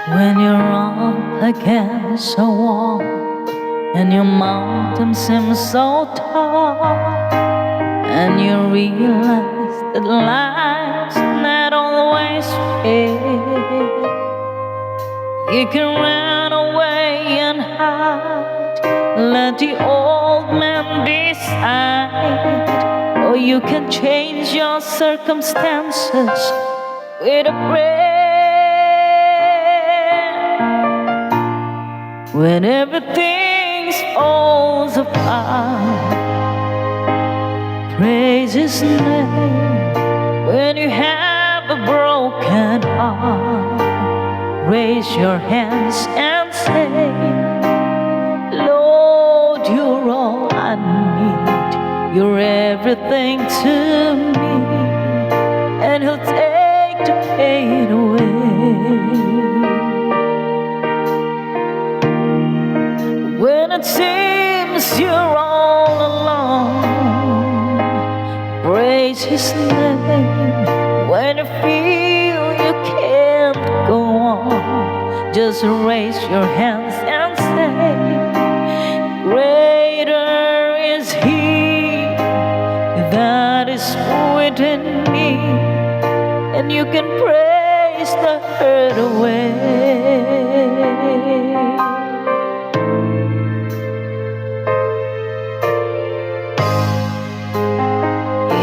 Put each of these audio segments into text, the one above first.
When you're up against a wall and your mountain seems so tall, and you realize that life's not always fair, you can run away and hide, let the old man decide, or you can change your circumstances with a prayer. When everything falls apart, praise His name. When you have a broken heart, raise your hands and say, Lord, you're all I need. You're everything to me, and He'll take the pain away. When it seems you're all alone, praise His name. When you feel you can't go on, just raise your hands and say, greater is He that is within me, and you can praise the hurt away.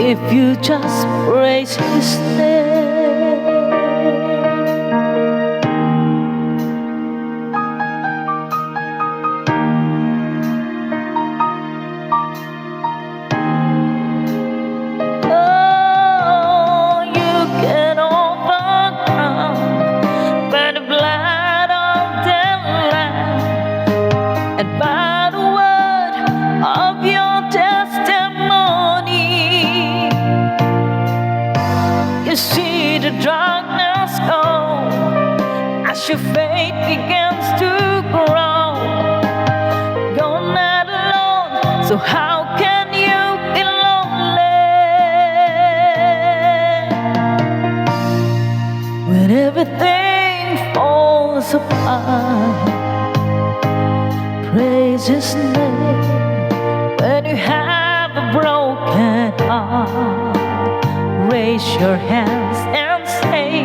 If you just praise His name, oh, you can overcome by the blood of the Lamb and by the word of your testimony. You see the darkness go as your faith begins to grow. You're not alone, so how can you be lonely? When everything falls apart, praise His name. When you have a broken heart, raise your hands and say,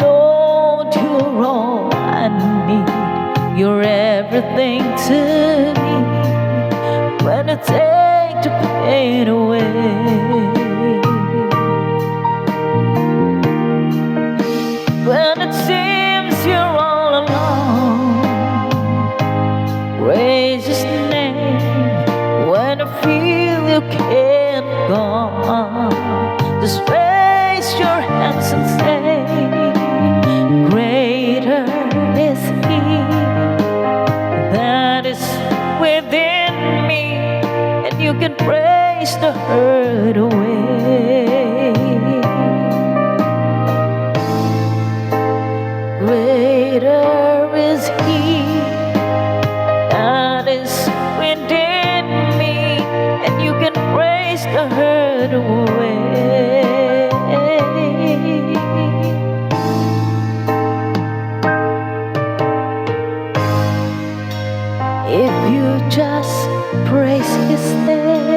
Lord, you're all I need. You're everything to me. When you take the pain away, when it seems you're all alone, raise His name. When you feel you can't go on, just raise your hands and say, greater is He that is within me, and you can praise the hurt away. Greater is He that is within me, and you can praise the hurt away. If you just praise His name,